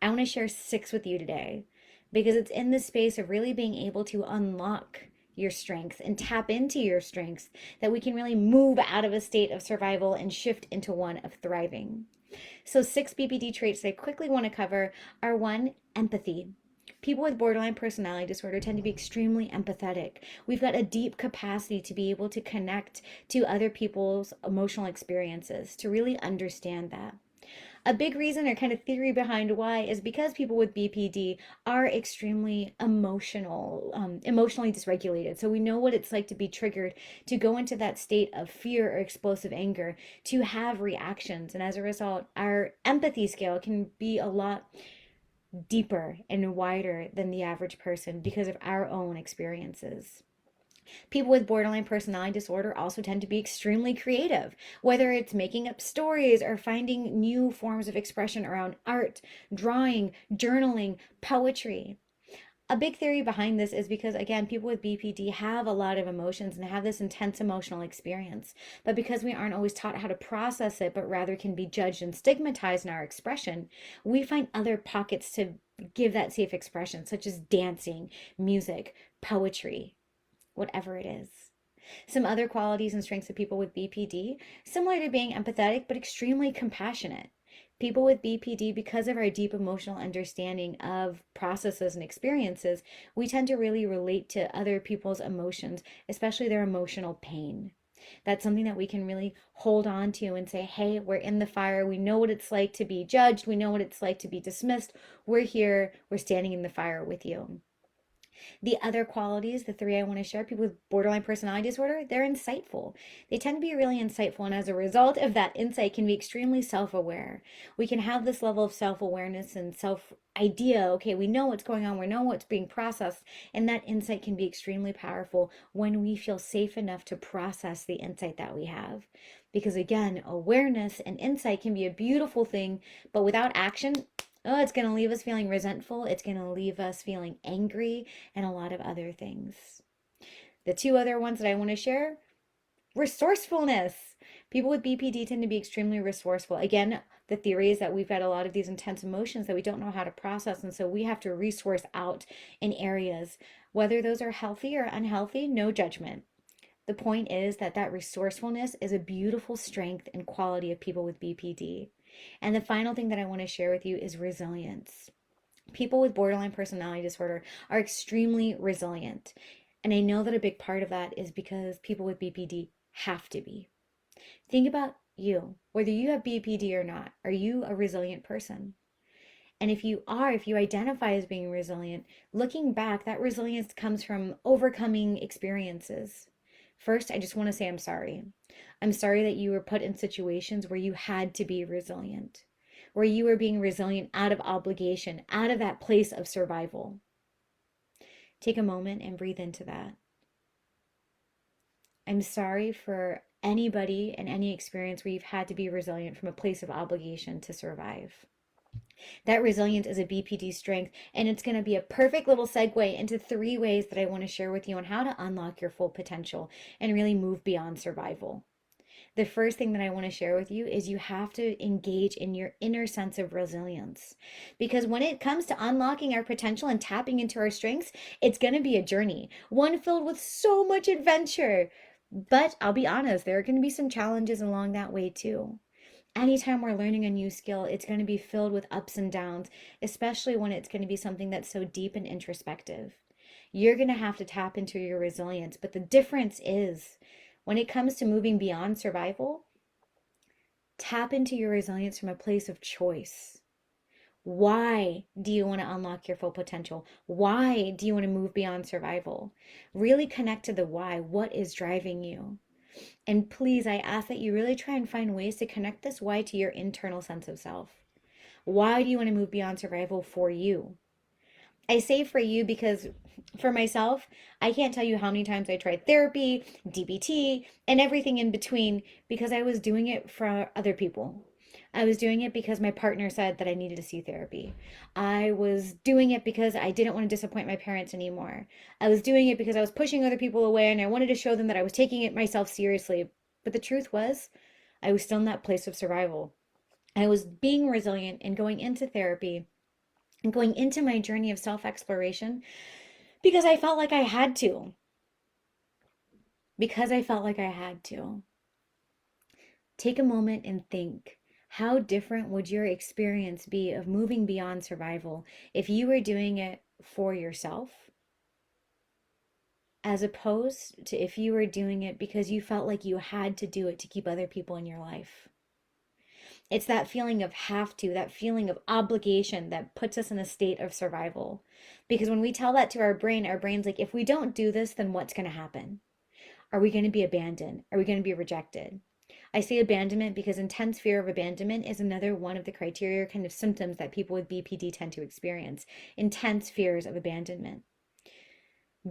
I want to share 6 with you today because it's in the space of really being able to unlock your strengths and tap into your strengths that we can really move out of a state of survival and shift into one of thriving. So, 6 BPD traits that I quickly want to cover are: one, empathy. People with borderline personality disorder tend to be extremely empathetic. We've got a deep capacity to be able to connect to other people's emotional experiences, to really understand that. A big reason or kind of theory behind why is because people with BPD are extremely emotionally dysregulated. So we know what it's like to be triggered, to go into that state of fear or explosive anger, to have reactions. And as a result, our empathy scale can be a lot deeper and wider than the average person because of our own experiences. People with borderline personality disorder also tend to be extremely creative, whether it's making up stories or finding new forms of expression around art, drawing, journaling, poetry. A big theory behind this is because, again, people with BPD have a lot of emotions and have this intense emotional experience. But because we aren't always taught how to process it, but rather can be judged and stigmatized in our expression, we find other pockets to give that safe expression, such as dancing, music, poetry, whatever it is. Some other qualities and strengths of people with BPD, similar to being empathetic, but extremely compassionate. People with BPD, because of our deep emotional understanding of processes and experiences, we tend to really relate to other people's emotions, especially their emotional pain. That's something that we can really hold on to and say, hey, we're in the fire. We know what it's like to be judged. We know what it's like to be dismissed. We're here. We're standing in the fire with you. The other qualities, the 3 I want to share: people with borderline personality disorder, they're insightful. They tend to be really insightful, and as a result of that insight, can be extremely self aware. We can have this level of self awareness and self idea. Okay, we know what's going on, we know what's being processed, and that insight can be extremely powerful when we feel safe enough to process the insight that we have. Because again, awareness and insight can be a beautiful thing, but without action, oh, it's going to leave us feeling resentful. It's going to leave us feeling angry and a lot of other things. The 2 other ones that I want to share: resourcefulness. People with BPD tend to be extremely resourceful. Again, the theory is that we've got a lot of these intense emotions that we don't know how to process. And so we have to resource out in areas, whether those are healthy or unhealthy, no judgment. The point is that that resourcefulness is a beautiful strength and quality of people with BPD. And the final thing that I want to share with you is resilience. People with borderline personality disorder are extremely resilient. And I know that a big part of that is because people with BPD have to be. Think about you, whether you have BPD or not. Are you a resilient person? And if you are, if you identify as being resilient, looking back, that resilience comes from overcoming experiences. First, I just want to say I'm sorry. I'm sorry that you were put in situations where you had to be resilient, where you were being resilient out of obligation, out of that place of survival. Take a moment and breathe into that. I'm sorry for anybody and any experience where you've had to be resilient from a place of obligation to survive. That resilience is a BPD strength, and it's going to be a perfect little segue into 3 ways that I want to share with you on how to unlock your full potential and really move beyond survival. The first thing that I want to share with you is you have to engage in your inner sense of resilience. Because when it comes to unlocking our potential and tapping into our strengths, it's going to be a journey, one filled with so much adventure. But I'll be honest, there are going to be some challenges along that way too. Anytime we're learning a new skill, it's going to be filled with ups and downs, especially when it's going to be something that's so deep and introspective. You're going to have to tap into your resilience. But the difference is, when it comes to moving beyond survival, tap into your resilience from a place of choice. Why do you want to unlock your full potential? Why do you want to move beyond survival? Really connect to the why. What is driving you? And please, I ask that you really try and find ways to connect this why to your internal sense of self. Why do you want to move beyond survival for you? I say for you because for myself, I can't tell you how many times I tried therapy, DBT, and everything in between because I was doing it for other people. I was doing it because my partner said that I needed to see therapy. I was doing it because I didn't want to disappoint my parents anymore. I was doing it because I was pushing other people away and I wanted to show them that I was taking it myself seriously. But the truth was, I was still in that place of survival. I was being resilient and going into therapy and going into my journey of self-exploration because I felt like I had to. Because I felt like I had to. Take a moment and think, how different would your experience be of moving beyond survival if you were doing it for yourself, as opposed to if you were doing it because you felt like you had to do it to keep other people in your life? It's that feeling of have to, that feeling of obligation that puts us in a state of survival. Because when we tell that to our brain's like, if we don't do this, then what's going to happen? Are we going to be abandoned? Are we going to be rejected? I say abandonment because intense fear of abandonment is another one of the criteria, kind of symptoms that people with BPD tend to experience. Intense fears of abandonment.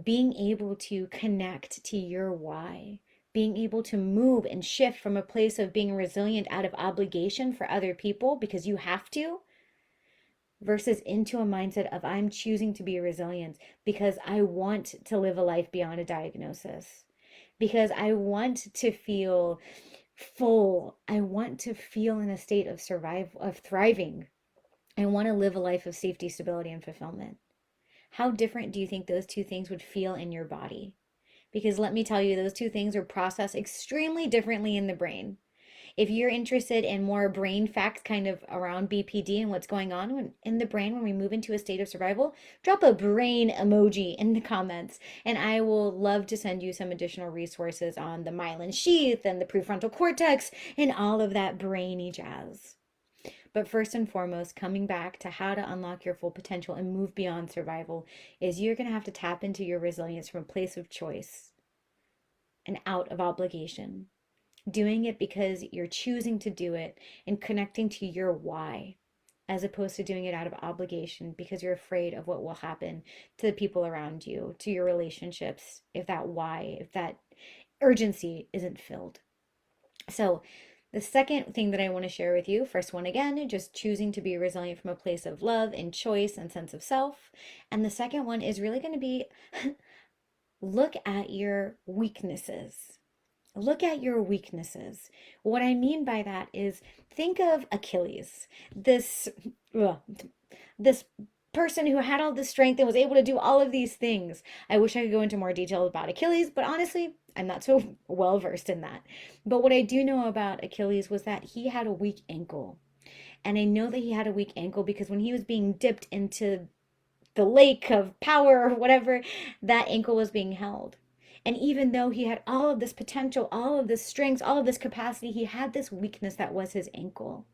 Being able to connect to your why, being able to move and shift from a place of being resilient out of obligation for other people because you have to, versus into a mindset of I'm choosing to be resilient because I want to live a life beyond a diagnosis, because I want to feel full. I want to feel in a state of survival, of thriving. I want to live a life of safety, stability, and fulfillment. How different do you think those two things would feel in your body? Because let me tell you, those two things are processed extremely differently in the brain. If you're interested in more brain facts kind of around BPD and what's going on in the brain when we move into a state of survival, drop a brain emoji in the comments. And I will love to send you some additional resources on the myelin sheath and the prefrontal cortex and all of that brainy jazz. But first and foremost, coming back to how to unlock your full potential and move beyond survival is you're going to have to tap into your resilience from a place of choice and out of obligation. Doing it because you're choosing to do it and connecting to your why, as opposed to doing it out of obligation because you're afraid of what will happen to the people around you, to your relationships, if that why, if that urgency isn't filled. So, the second thing that I want to share with you, first one again, just choosing to be resilient from a place of love and choice and sense of self. And the second one is really going to be look at your weaknesses. Look at your weaknesses. What I mean by that is think of Achilles, this ugh, this person who had all this strength and was able to do all of these things. I wish I could go into more detail about Achilles, but honestly, I'm not so well versed in that. But what I do know about Achilles was that he had a weak ankle. And I know that he had a weak ankle because when he was being dipped into the lake of power or whatever, that ankle was being held. And even though he had all of this potential, all of this strength, all of this capacity, he had this weakness that was his ankle.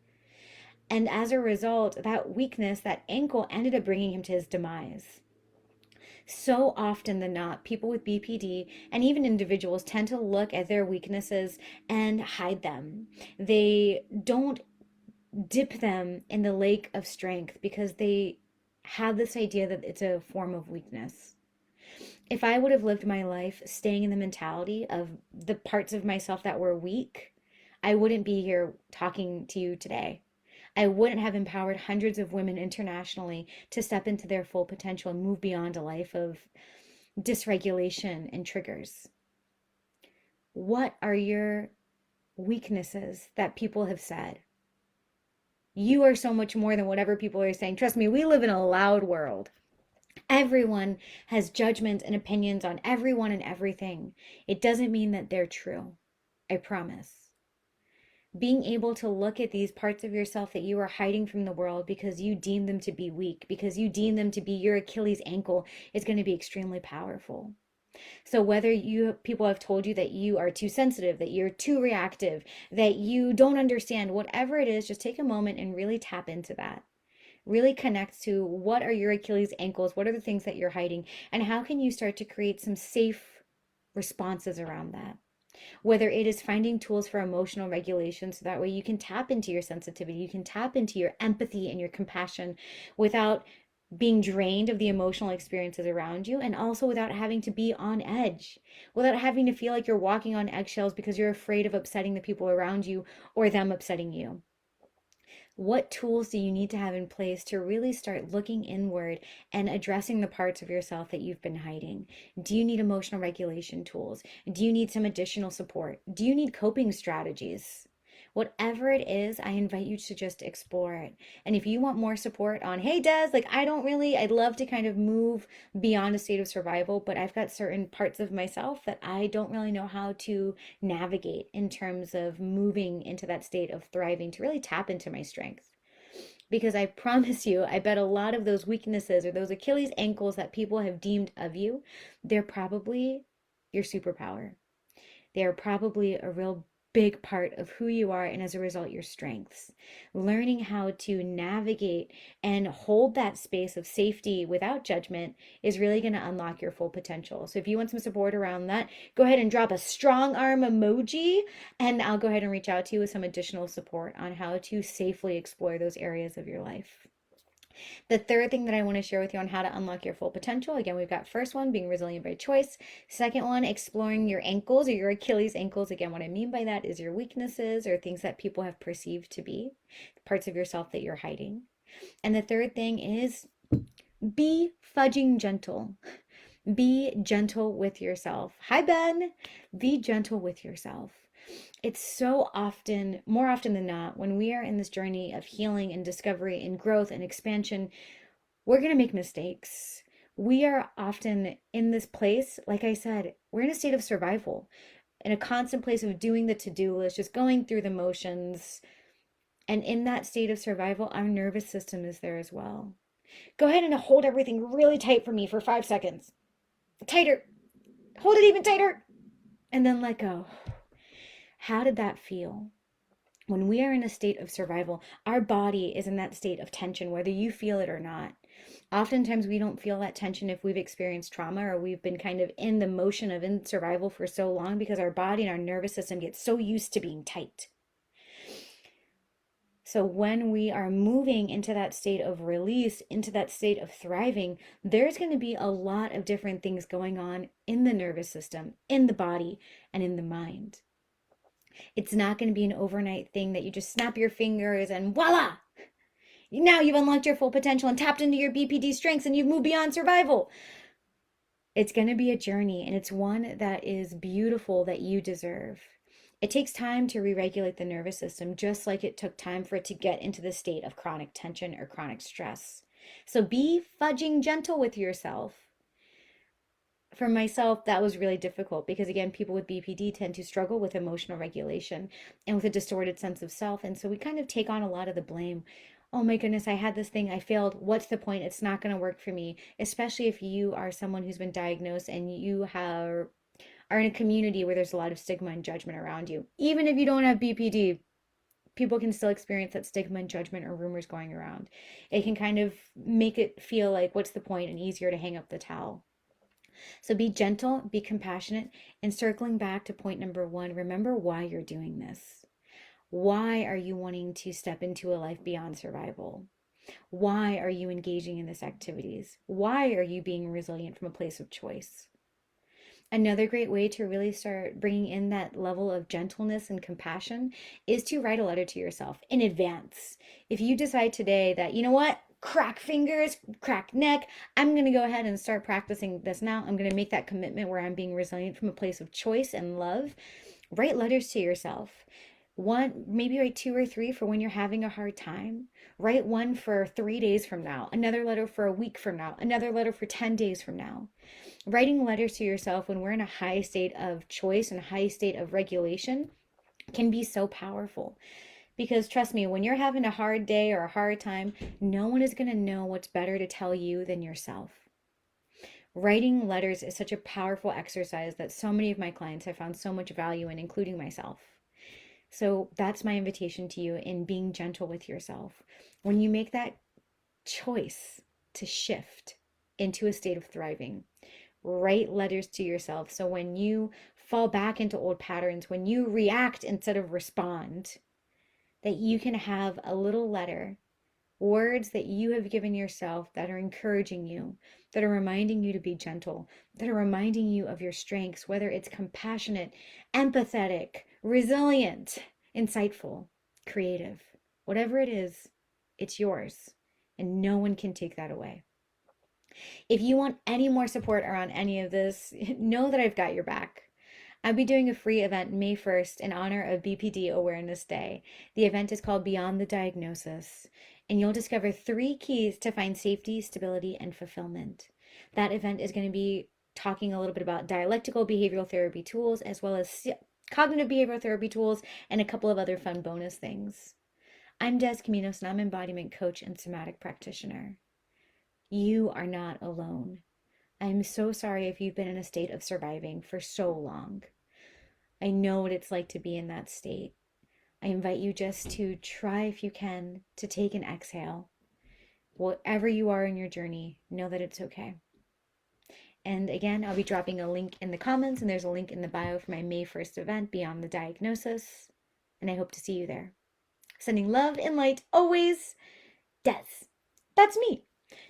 And as a result, that weakness, that ankle, ended up bringing him to his demise. So often than not, people with BPD and even individuals tend to look at their weaknesses and hide them. They don't dip them in the lake of strength because they have this idea that it's a form of weakness. If I would have lived my life staying in the mentality of the parts of myself that were weak, I wouldn't be here talking to you today. I wouldn't have empowered hundreds of women internationally to step into their full potential and move beyond a life of dysregulation and triggers. What are your weaknesses that people have said? You are so much more than whatever people are saying. Trust me, we live in a loud world. Everyone has judgments and opinions on everyone and everything. It doesn't mean that they're true. I promise. Being able to look at these parts of yourself that you are hiding from the world because you deem them to be weak, because you deem them to be your Achilles ankle, is going to be extremely powerful. So whether people have told you that you are too sensitive, that you're too reactive, that you don't understand, whatever it is, just take a moment and really tap into that. Really connect to what are your Achilles ankles, what are the things that you're hiding, and how can you start to create some safe responses around that. Whether it is finding tools for emotional regulation so that way you can tap into your sensitivity, you can tap into your empathy and your compassion without being drained of the emotional experiences around you, and also without having to be on edge, without having to feel like you're walking on eggshells because you're afraid of upsetting the people around you or them upsetting you. What tools do you need to have in place to really start looking inward and addressing the parts of yourself that you've been hiding? Do you need emotional regulation tools? Do you need some additional support? Do you need coping strategies? Whatever it is, I invite you to just explore it. And if you want more support on, hey, Des, like I'd love to kind of move beyond a state of survival, but I've got certain parts of myself that I don't really know how to navigate in terms of moving into that state of thriving to really tap into my strength. Because I promise you, I bet a lot of those weaknesses or those Achilles ankles that people have deemed of you, they're probably your superpower. They are probably a real big part of who you are, and as a result, your strengths. Learning how to navigate and hold that space of safety without judgment is really going to unlock your full potential. So if you want some support around that, go ahead and drop a strong arm emoji, and I'll go ahead and reach out to you with some additional support on how to safely explore those areas of your life. The third thing that I want to share with you on how to unlock your full potential, again, we've got first one, being resilient by choice. Second one, exploring your ankles or your Achilles ankles. Again, what I mean by that is your weaknesses or things that people have perceived to be parts of yourself that you're hiding. And the third thing is be fudging gentle. Be gentle with yourself. Hi, Ben. Be gentle with yourself. It's so often, more often than not, when we are in this journey of healing and discovery and growth and expansion, we're going to make mistakes. We are often in this place, like I said, we're in a state of survival, in a constant place of doing the to-do list, just going through the motions. And in that state of survival, our nervous system is there as well. Go ahead and hold everything really tight for me for 5 seconds. Tighter. Hold it even tighter. And then let go. How did that feel? When we are in a state of survival, our body is in that state of tension, whether you feel it or not. Oftentimes, we don't feel that tension if we've experienced trauma or we've been kind of in the motion of in survival for so long because our body and our nervous system get so used to being tight. So when we are moving into that state of release, into that state of thriving, there's going to be a lot of different things going on in the nervous system, in the body, and in the mind. It's not going to be an overnight thing that you just snap your fingers and voila! Now you've unlocked your full potential and tapped into your BPD strengths and you've moved beyond survival. It's going to be a journey, and it's one that is beautiful, that you deserve. It takes time to re-regulate the nervous system, just like it took time for it to get into the state of chronic tension or chronic stress. So be fudging gentle with yourself. For myself, that was really difficult because, again, people with BPD tend to struggle with emotional regulation and with a distorted sense of self. And so we kind of take on a lot of the blame. Oh my goodness, I had this thing, I failed. What's the point? It's not going to work for me, especially if you are someone who's been diagnosed and you are in a community where there's a lot of stigma and judgment around you. Even if you don't have BPD, people can still experience that stigma and judgment or rumors going around. It can kind of make it feel like, what's the point, and easier to hang up the towel. So be gentle, be compassionate, and circling back to point number one, remember why you're doing this. Why are you wanting to step into a life beyond survival? Why are you engaging in this activities? Why are you being resilient from a place of choice? Another great way to really start bringing in that level of gentleness and compassion is to write a letter to yourself in advance. If you decide today that, you know what, crack fingers, crack neck, I'm going to go ahead and start practicing this now. I'm going to make that commitment where I'm being resilient from a place of choice and love. Write letters to yourself. One, maybe write 2 or 3 for when you're having a hard time. Write one for 3 days from now, another letter for a week from now, another letter for 10 days from now. Writing letters to yourself when we're in a high state of choice and a high state of regulation can be so powerful. Because trust me, when you're having a hard day or a hard time, no one is going to know what's better to tell you than yourself. Writing letters is such a powerful exercise that so many of my clients have found so much value in, including myself. So that's my invitation to you in being gentle with yourself. When you make that choice to shift into a state of thriving, write letters to yourself. So when you fall back into old patterns, when you react instead of respond, that you can have a little letter, words that you have given yourself that are encouraging you, that are reminding you to be gentle, that are reminding you of your strengths, whether it's compassionate, empathetic, resilient, insightful, creative, whatever it is, it's yours, and no one can take that away. If you want any more support around any of this, know that I've got your back. I'll be doing a free event May 1st in honor of BPD Awareness Day. The event is called Beyond the Diagnosis, and you'll discover 3 keys to find safety, stability, and fulfillment. That event is going to be talking a little bit about dialectical behavioral therapy tools, as well as cognitive behavioral therapy tools, and a couple of other fun bonus things. I'm Des Caminos, and I'm an embodiment coach and somatic practitioner. You are not alone. I'm so sorry if you've been in a state of surviving for so long. I know what it's like to be in that state. I invite you just to try, if you can, to take an exhale. Wherever you are in your journey, know that it's okay. And again, I'll be dropping a link in the comments, and there's a link in the bio for my May 1st event, Beyond the Diagnosis. And I hope to see you there. Sending love and light always, Des. That's me.